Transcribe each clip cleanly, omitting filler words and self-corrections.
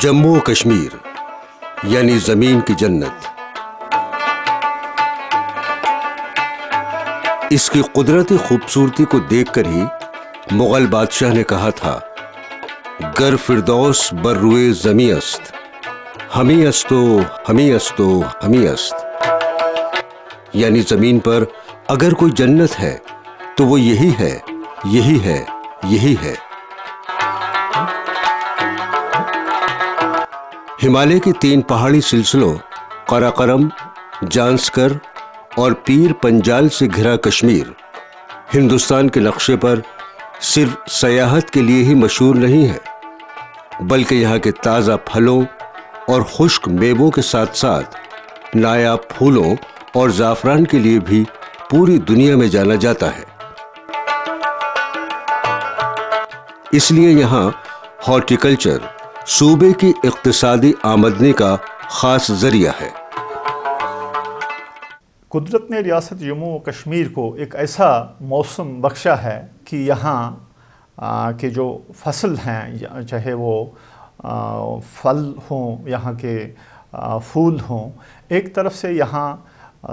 जम्मू कश्मीर यानी जमीन की जन्नत। इसकी कुदरती खूबसूरती को देखकर ही मुगल बादशाह ने कहा था, गर फिरदौस बर्रुए ज़मी अस्त, हमी अस्तो हमी अस्तो हमी अस्त। यानी जमीन पर अगर कोई जन्नत है तो वो यही है, यही है, यही है। हिमालय के 3 पहाड़ी सिलसिलों कराकरम, जांस्कर और पीर पंजाल से घिरा कश्मीर हिंदुस्तान के नक्शे पर सिर्फ सयाहत के लिए ही मशहूर नहीं है, बल्कि यहाँ के ताज़ा फलों और खुश्क मेवों के साथ साथ नायाब फूलों और ज़ाफ़रान के लिए भी पूरी दुनिया में जाना जाता है। इसलिए यहाँ हॉर्टिकल्चर सूबे की इक़्तिसादी आमदनी का ख़ास ज़रिया है। कुदरत ने रियासत जम्मू व कश्मीर को एक ऐसा मौसम बख्शा है कि यहाँ के जो फसल हैं, चाहे वो फल हों, यहाँ के फूल हों, एक तरफ से यहाँ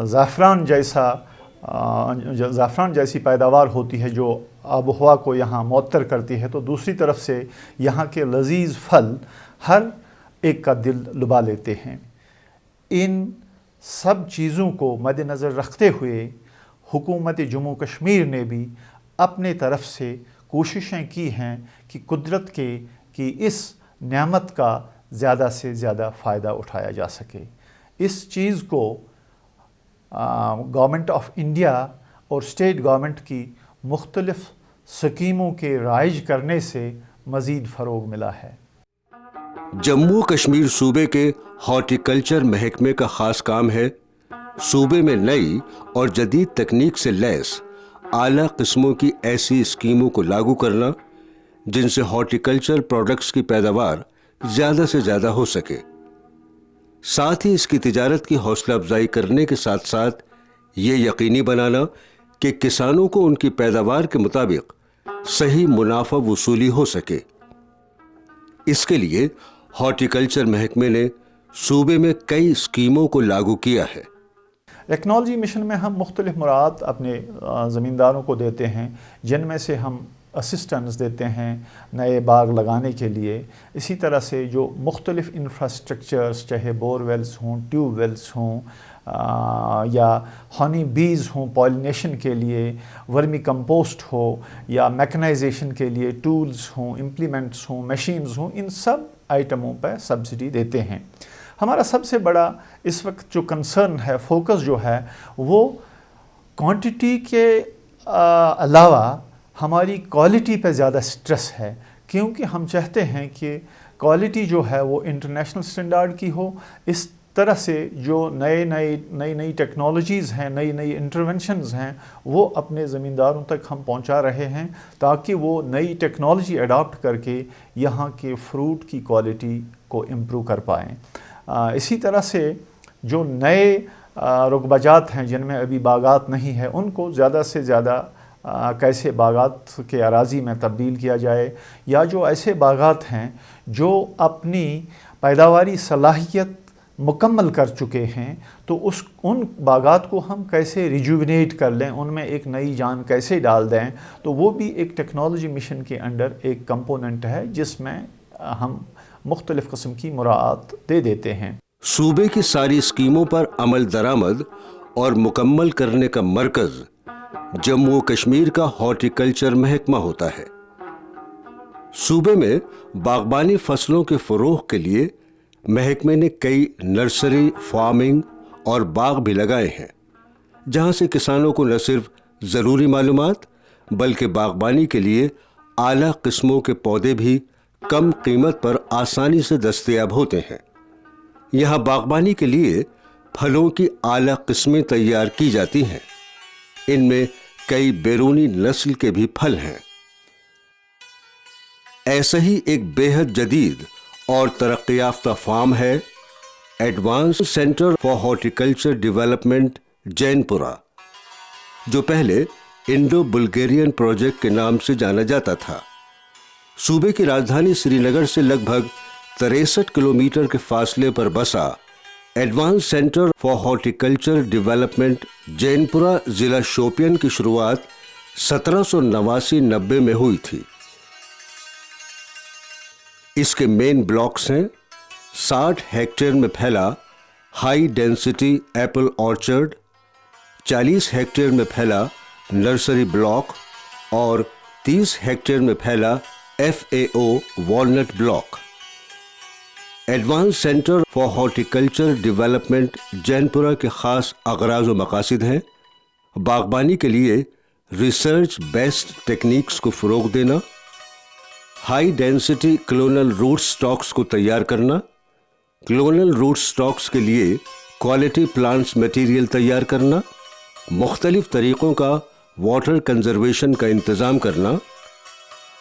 ज़ाफ़रान जैसी पैदावार होती है जो आबोहवा को यहाँ मुअत्तर करती है, तो दूसरी तरफ से यहाँ के लजीज फल हर एक का दिल लुभा लेते हैं। इन सब चीज़ों को मद्देनज़र रखते हुए हुकूमत जम्मू कश्मीर ने भी अपने तरफ से कोशिशें की हैं कि कुदरत की इस नेमत का ज़्यादा से ज़्यादा फ़ायदा उठाया जा सके। इस चीज़ को गवर्नमेंट ऑफ इंडिया और स्टेट गवर्नमेंट की मुख्तलिफ़ स्कीमों के राइज करने से मज़ीद फ़रोग़ मिला है। जम्मू कश्मीर सूबे के हॉर्टिकल्चर महकमे का ख़ास काम है सूबे में नई और जदीद तकनीक से लैस आला किस्मों की ऐसी स्कीमों को लागू करना जिनसे हॉर्टिकल्चर प्रोडक्ट्स की पैदावार ज़्यादा से ज़्यादा हो सके। साथ ही इसकी तिजारत की हौसला अफजाई करने के साथ साथ ये यकीनी बनाना कि किसानों को उनकी पैदावार के मुताबिक सही मुनाफा वसूली हो सके। इसके लिए हॉर्टिकल्चर महकमे ने सूबे में कई स्कीमों को लागू किया है। टेक्नोलॉजी मिशन में हम मुख्तलिफ मुराद अपने ज़मींदारों को देते हैं, जिनमें से हम असिस्टेंस देते हैं नए बाग लगाने के लिए। इसी तरह से जो मुख्तलिफ इंफ्रास्ट्रक्चर्स, चाहे बोरवेल्स हों, ट्यूबवेल्स हों या हनी बीज़ हों पॉलिनेशन के लिए, वर्मी कंपोस्ट हो या मैकेनाइजेशन के लिए टूल्स हों, इम्प्लीमेंट्स हों, मशीन्स हों, इन सब आइटमों पर सब्सिडी देते हैं। हमारा सबसे बड़ा इस वक्त जो कंसर्न है, फोकस जो है, वो क्वांटिटी के अलावा हमारी क्वालिटी पे ज़्यादा स्ट्रेस है, क्योंकि हम चाहते हैं कि क्वालिटी जो है वो इंटरनेशनल स्टैंडर्ड की हो। इस तरह से जो नई टेक्नोलॉजीज़ हैं, नई इंटरवेंशंस हैं, वो अपने ज़मींदारों तक हम पहुंचा रहे हैं ताकि वो नई टेक्नोलॉजी अडॉप्ट करके यहाँ के फ्रूट की क्वालिटी को इम्प्रूव कर पाएँ। इसी तरह से जो नए रुकबाजात हैं जिनमें अभी बागात नहीं है, उनको ज़्यादा से ज़्यादा कैसे बागात के अराज़ी में तब्दील किया जाए, या जो ऐसे बागात हैं जो अपनी पैदावारी सलाहियत मुकम्मल कर चुके हैं, तो उन बागात को हम कैसे रिजुविनेट कर लें, उनमें एक नई जान कैसे डाल दें। तो वो भी एक टेक्नोलॉजी मिशन के अंडर एक कंपोनेंट है जिसमें हम मुख्तलिफ़ किस्म की मुराआत दे देते हैं। सूबे की सारी स्कीमों पर अमल दरामद और मुकम्मल करने का मरकज़ जम्मू कश्मीर का हॉर्टिकल्चर महकमा होता है। सूबे में बागबानी फसलों के फ़रोग़ के लिए महकमे ने कई नर्सरी, फार्मिंग और बाग भी लगाए हैं, जहां से किसानों को न सिर्फ ज़रूरी मालूमात बल्कि बागबानी के लिए आला किस्मों के पौधे भी कम कीमत पर आसानी से दस्तयाब होते हैं। यहाँ बागबानी के लिए फलों की आला किस्में तैयार की जाती हैं। इनमें कई बैरूनी नस्ल के भी फल हैं। ऐसा ही एक बेहद जदीद और तरक्की याफ्ता फार्म है advance centre for horticulture development Jainpura, जो पहले इंडो बुल्गारियन प्रोजेक्ट के नाम से जाना जाता था। सूबे की राजधानी श्रीनगर से लगभग 63 किलोमीटर के फासले पर बसा advance centre for horticulture development Jainpura जिला शोपियन की शुरुआत 1789-90 में हुई थी। इसके मेन ब्लॉक्स हैं 60 हेक्टेयर में फैला high density Apple orchard, 40 hectare में फैला नर्सरी ब्लॉक और 30 हेक्टेयर में फैला FAO walnut block. Advance centre for horticulture development Jainpura के खास अगराज व मकासद हैं बागबानी के लिए रिसर्च बेस्ड टेक्निक्स को फ़रोग देना, high density clonal root stocks को तैयार करना, क्लोनल रूट स्टॉक्स के लिए क्वालिटी प्लांट्स मटेरियल तैयार करना, मुख्तलिफ तरीक़ों का वाटर कंजर्वेशन का इंतज़ाम करना,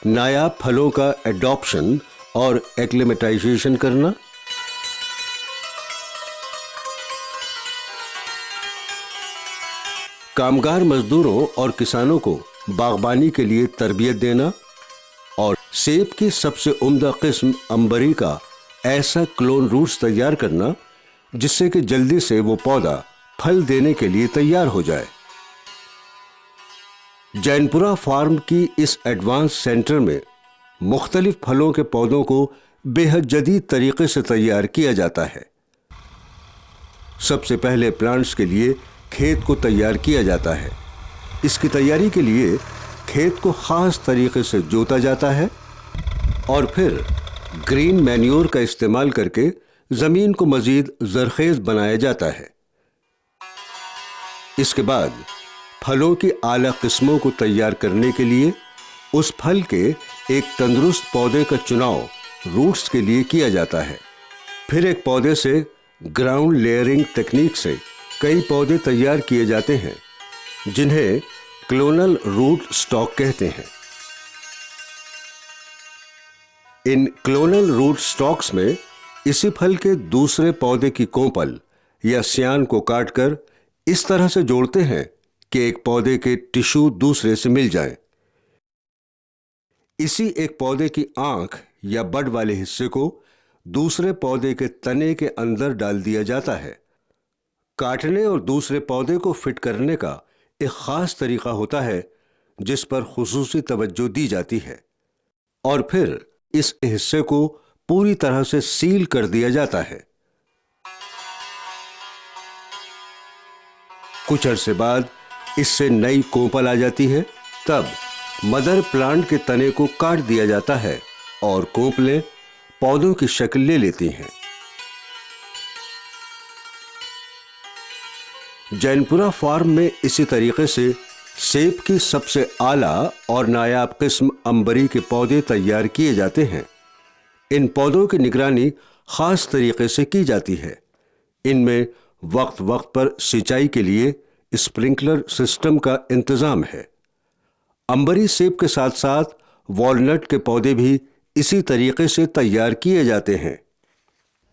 नायाब फलों का एडॉप्शन और एक्लिमेटाइजेशन करना, कामगार मजदूरों और किसानों को बागबानी के लिए तरबियत देना और सेब की सबसे उम्दा किस्म अंबरी का ऐसा क्लोन रूट्स तैयार करना जिससे कि जल्दी से वो पौधा फल देने के लिए तैयार हो जाए। जैनपुरा फार्म की इस एडवांस सेंटर में मुख्तलिफ फलों के पौधों को बेहद जदीद तरीके से तैयार किया जाता है। सबसे पहले प्लांट्स के लिए खेत को तैयार किया जाता है। इसकी तैयारी के लिए खेत को ख़ास तरीके से जोता जाता है और फिर ग्रीन मैन्योर का इस्तेमाल करके ज़मीन को मज़ीद ज़रख़ेज़ बनाया जाता है। इसके बाद फलों की आला किस्मों को तैयार करने के लिए उस फल के एक तंदुरुस्त पौधे का चुनाव रूट्स के लिए किया जाता है। फिर एक पौधे से ग्राउंड लेयरिंग टेक्निक से कई पौधे तैयार किए जाते हैं जिन्हें क्लोनल रूट स्टॉक कहते हैं। इन क्लोनल रूट स्टॉक्स में इसी फल के दूसरे पौधे की कोंपल या सियान को काटकर इस तरह से जोड़ते हैं कि एक पौधे के टिश्यू दूसरे से मिल जाएं। इसी एक पौधे की आंख या बड वाले हिस्से को दूसरे पौधे के तने के अंदर डाल दिया जाता है। काटने और दूसरे पौधे को फिट करने का एक ख़ास तरीक़ा होता है जिस पर खुसूसी तवज्जो दी जाती है और फिर इस हिस्से को पूरी तरह से सील कर दिया जाता है। कुछ अरसे बाद इससे नई कोंपल आ जाती है। तब मदर प्लांट के तने को काट दिया जाता है और कोंपलें पौधों की शक्ल ले लेती हैं। जैनपुरा फार्म में इसी तरीके से सेब की सबसे आला और नायाब किस्म अंबरी के पौधे तैयार किए जाते हैं। इन पौधों की निगरानी खास तरीके से की जाती है। इनमें वक्त वक्त पर सिंचाई के लिए स्प्रिंकलर सिस्टम का इंतजाम है। अंबरी सेब के साथ साथ वॉलनट के पौधे भी इसी तरीके से तैयार किए जाते हैं।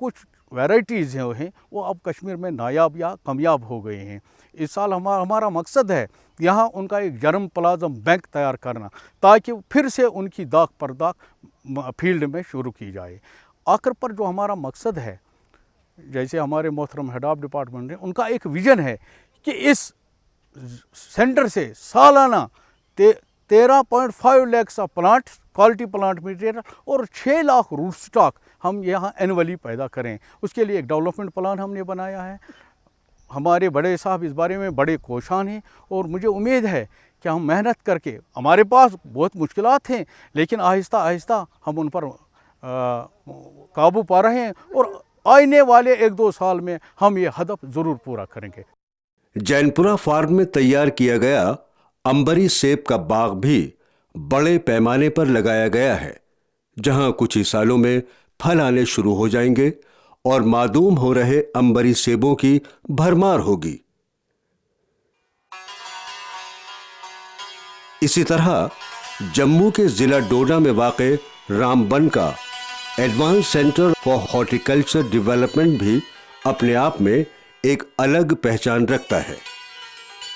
कुछ वैराइटीज़ हैं वो अब कश्मीर में नायाब या कामयाब हो गए हैं। इस साल हमारा मकसद है यहाँ उनका एक जर्म प्लाज्म बैंक तैयार करना ताकि फिर से उनकी दाग परदाग फील्ड में शुरू की जाए। आखिर पर जो हमारा मकसद है, जैसे हमारे मोहतरम हेड ऑफ डिपार्टमेंट ने उनका एक विज़न है कि इस सेंटर से सालाना 13.5 lakh of plant quality plant material और 6 लाख रूट स्टॉक हम यहाँ एनुअली पैदा करें। उसके लिए एक डेवलपमेंट प्लान हमने बनाया है। हमारे बड़े साहब इस बारे में बड़े कोशान हैं और मुझे उम्मीद है कि हम मेहनत करके, हमारे पास बहुत मुश्किलात हैं लेकिन आहिस्ता आहिस्ता हम उन पर काबू पा रहे हैं और आने वाले 1-2 साल में हम ये हदफ ज़रूर पूरा करेंगे। जैनपुरा फार्म में तैयार किया गया अंबरी सेब का बाग भी बड़े पैमाने पर लगाया गया है, जहां कुछ ही सालों में फल आने शुरू हो जाएंगे और मादूम हो रहे अंबरी सेबों की भरमार होगी। इसी तरह जम्मू के जिला डोडा में वाक़े रामबन का advance centre for horticulture development भी अपने आप में एक अलग पहचान रखता है।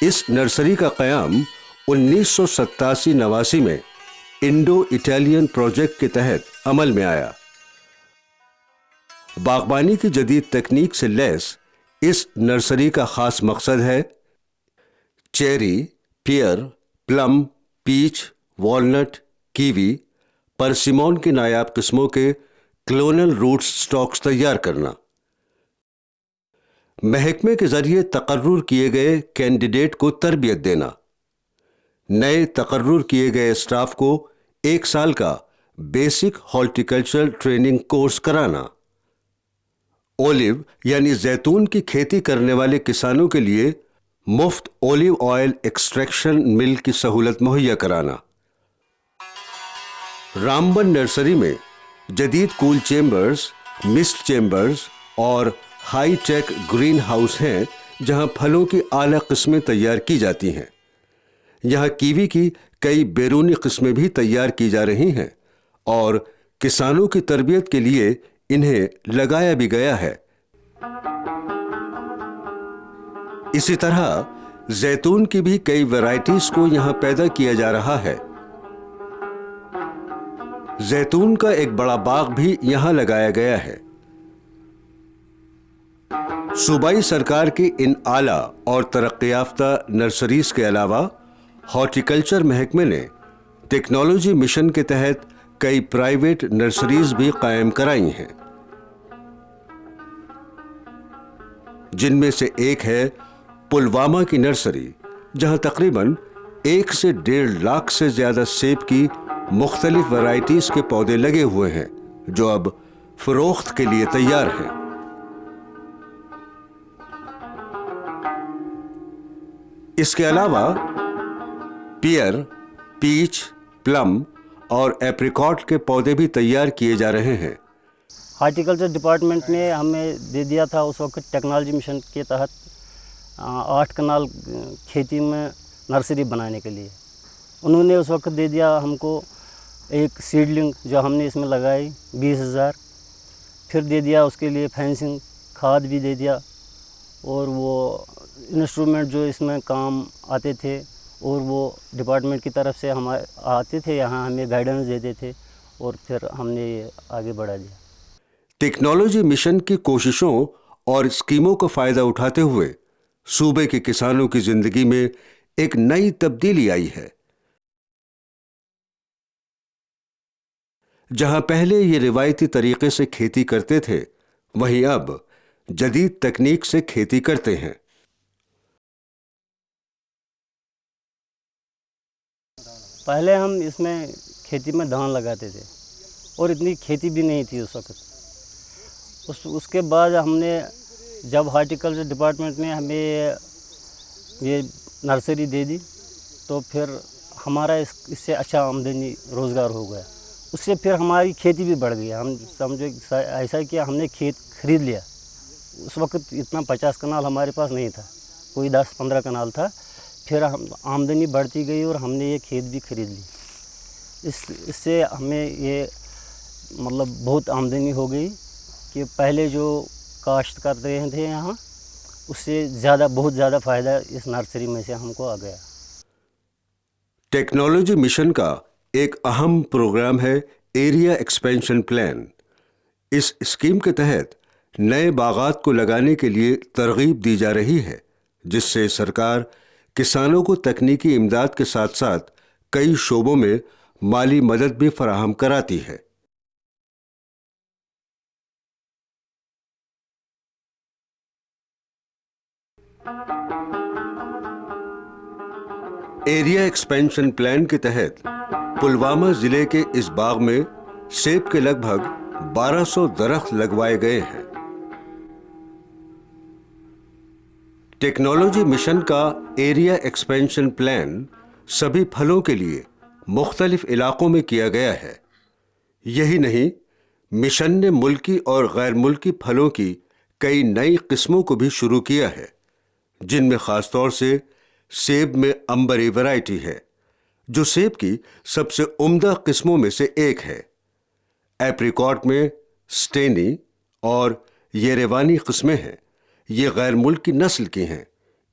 इस नर्सरी का क़याम 1987-89 में इंडो इटालियन प्रोजेक्ट के तहत अमल में आया। बागबानी की जदीद तकनीक से लैस इस नर्सरी का खास मकसद है चेरी, पियर, प्लम, पीच, वॉलनट, कीवी, परसिमोन की नायाब किस्मों के क्लोनल रूट स्टॉक्स तैयार करना। महकमे के जरिए तकर्रुर किए गए कैंडिडेट को तरबियत देना, नए तकर्रुर किए गए स्टाफ को 1 साल का बेसिक हॉर्टिकल्चर ट्रेनिंग कोर्स कराना, ओलिव यानी जैतून की खेती करने वाले किसानों के लिए मुफ्त ओलिव ऑयल एक्सट्रैक्शन मिल की सहूलत मुहैया कराना। रामबन नर्सरी में जदीद कूल चेम्बर्स, मिस्ट चेम्बर्स और हाई टेक ग्रीन हाउस हैं जहां फलों की आला किस्में तैयार की जाती हैं। यहां कीवी की कई बैरूनी किस्में भी तैयार की जा रही हैं और किसानों की तरबियत के लिए इन्हें लगाया भी गया है। इसी तरह जैतून की भी कई वैरायटीज को यहां पैदा किया जा रहा है। जैतून का एक बड़ा बाग भी यहां लगाया गया है। सूबाई सरकार की इन आला और तरक्की याफ्ता नर्सरीज के अलावा हॉर्टिकल्चर महकमे ने टेक्नोलॉजी मिशन के तहत कई प्राइवेट नर्सरीज भी कायम कराई हैं, जिनमें से एक है पुलवामा की नर्सरी, जहां तकरीबन 1 से 1.5 लाख से ज्यादा सेब की मुख्तलिफ वैरायटीज के पौधे लगे हुए हैं जो अब फरोख्त के लिए तैयार हैं। इसके अलावा पियर, पीच, प्लम और एप्रिकॉट के पौधे भी तैयार किए जा रहे हैं। हॉर्टिकल्चर डिपार्टमेंट ने हमें दे दिया था उस वक्त टेक्नोलॉजी मिशन के तहत 8 कनाल खेती में नर्सरी बनाने के लिए। उन्होंने उस वक्त दे दिया हमको एक सीडलिंग जो हमने इसमें लगाई 20,000, फिर दे दिया उसके लिए फेंसिंग, खाद भी दे दिया और वो इंस्ट्रूमेंट जो इसमें काम आते थे और वो डिपार्टमेंट की तरफ से हमारे आते थे, यहाँ हमें गाइडेंस देते थे और फिर हमने ये आगे बढ़ा दिया। टेक्नोलॉजी मिशन की कोशिशों और स्कीमों का फायदा उठाते हुए सूबे के किसानों की जिंदगी में एक नई तब्दीली आई है। जहां पहले ये रिवायती तरीके से खेती करते थे, वहीं अब जदीद तकनीक से खेती करते हैं। पहले हम इसमें खेती में धान लगाते थे और इतनी खेती भी नहीं थी उस वक्त। उसके बाद हमने जब हॉर्टिकल्चर डिपार्टमेंट ने हमें ये नर्सरी दे दी तो फिर हमारा इससे अच्छा आमदनी रोज़गार हो गया। उससे फिर हमारी खेती भी बढ़ गई। हम समझो ऐसा किया, हमने खेत खरीद लिया। उस वक्त इतना 50 कनाल हमारे पास नहीं था, कोई 10-15 कनाल था। फिर हम आमदनी बढ़ती गई और हमने ये खेत भी खरीद ली। इससे हमें ये मतलब बहुत आमदनी हो गई कि पहले जो काश्त कर रहे थे यहाँ, उससे ज़्यादा बहुत ज़्यादा फ़ायदा इस नर्सरी में से हमको आ गया। टेक्नोलॉजी मिशन का एक अहम प्रोग्राम है एरिया एक्सपेंशन प्लान। इस स्कीम के तहत नए बागात को लगाने के लिए तरगीब दी जा रही है, जिससे सरकार किसानों को तकनीकी इमदाद के साथ साथ कई शोबों में माली मदद भी फराहम कराती है। एरिया एक्सपेंशन प्लान के तहत पुलवामा जिले के इस बाग में सेब के लगभग 1200 दरख्त लगवाए गए हैं। टेक्नोलॉजी मिशन का एरिया एक्सपेंशन प्लान सभी फलों के लिए मुख्तलिफ इलाकों में किया गया है। यही नहीं, मिशन ने मुल्की और गैर मुल्की फलों की कई नई किस्मों को भी शुरू किया है, जिनमें खासतौर से सेब में अंबरी वैरायटी है, जो सेब की सबसे उम्दा किस्मों में से एक है। एप्रिकॉट में स्टेनी और येरेवानी किस्में हैं। ये गैर मुल्की नस्ल की हैं।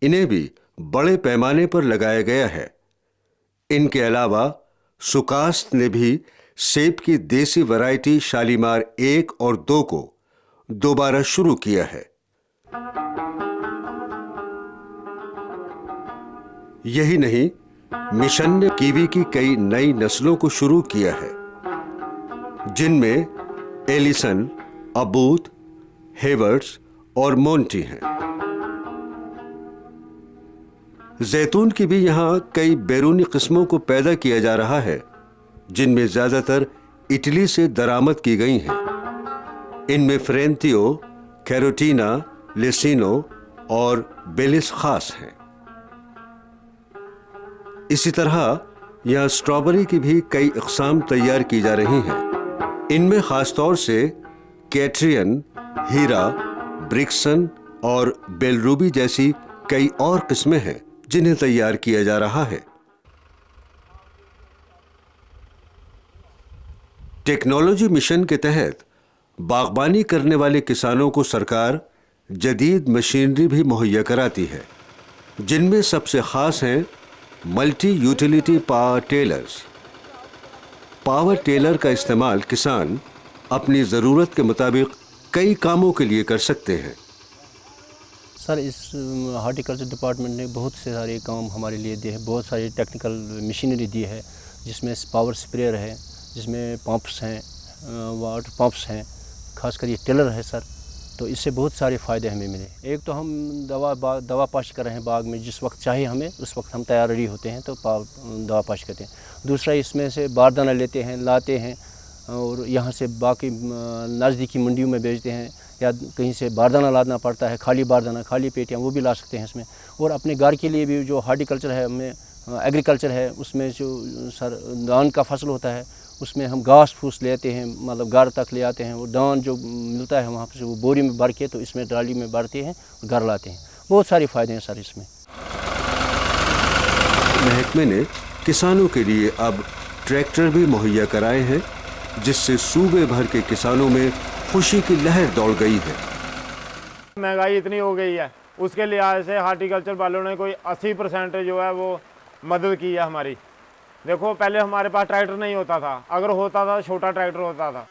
इन्हें भी बड़े पैमाने पर लगाया गया है। इनके अलावा सुकास्त ने भी सेब की देसी वैरायटी शालीमार 1 और 2 को दोबारा शुरू किया है। यही नहीं, मिशन ने कीवी की कई नई नस्लों को शुरू किया है, जिनमें एलिसन, अबूत, हेवर्ड्स और मोंटी हैं। जैतून की भी यहाँ कई बैरूनी किस्मों को पैदा किया जा रहा है, जिनमें ज्यादातर इटली से दरामद की गई हैं। इनमें फ्रेंतियो, कैरोटीना, लेसिनो और बेलिस खास हैं। इसी तरह यहाँ स्ट्रॉबेरी की भी कई इक़साम तैयार की जा रही हैं। इनमें खासतौर से कैट्रियन, हीरा, ब्रिक्सन और बेलरूबी जैसी कई और किस्में हैं जिन्हें तैयार किया जा रहा है। टेक्नोलॉजी मिशन के तहत बागबानी करने वाले किसानों को सरकार जदीद मशीनरी भी मुहैया कराती है, जिनमें सबसे खास हैं multi utility power tillers. Power tiller का इस्तेमाल किसान अपनी ज़रूरत के मुताबिक कई कामों के लिए कर सकते हैं। सर, इस हॉर्टिकल्चर डिपार्टमेंट ने बहुत से सारे काम हमारे लिए दिए हैं, बहुत सारी टेक्निकल मशीनरी दी है, जिसमें पावर स्प्रेयर है, जिसमें पंप्स हैं, वाटर पंप्स हैं, खासकर ये टेलर है सर। तो इससे बहुत सारे फ़ायदे हमें मिले। एक तो हम दवा पाशी कर रहे हैं बाग में, जिस वक्त चाहिए हमें उस वक्त हम तैयार रेडी होते हैं तो दवा पाशी करते हैं। दूसरा, इसमें से बारदाना लेते हैं, लाते हैं और यहाँ से बाकी नज़दीकी मंडियों में बेचते हैं, या कहीं से बारदाना लाना पड़ता है, खाली बारदाना, खाली पेटियाँ, वो भी ला सकते हैं इसमें। और अपने घर के लिए भी जो हॉर्टिकल्चर है, हमें एग्रीकल्चर है, उसमें जो सर धान का फसल होता है, उसमें हम घास फूस लेते हैं, मतलब घर तक ले आते हैं। वो धान जो मिलता है वहाँ से वो बोरी में भर के तो इसमें ट्राली में भरते हैं और घर लाते हैं। बहुत सारे फ़ायदे हैं सर इसमें। महकमे ने किसानों के लिए अब ट्रैक्टर भी मुहैया कराए हैं, जिससे सूबे भर के किसानों में खुशी की लहर दौड़ गई है। महंगाई इतनी हो गई है, उसके लिहाज से हॉर्टिकल्चर वालों ने कोई 80% जो है वो मदद की है हमारी। देखो, पहले हमारे पास ट्रैक्टर नहीं होता था, अगर होता था छोटा ट्रैक्टर होता था।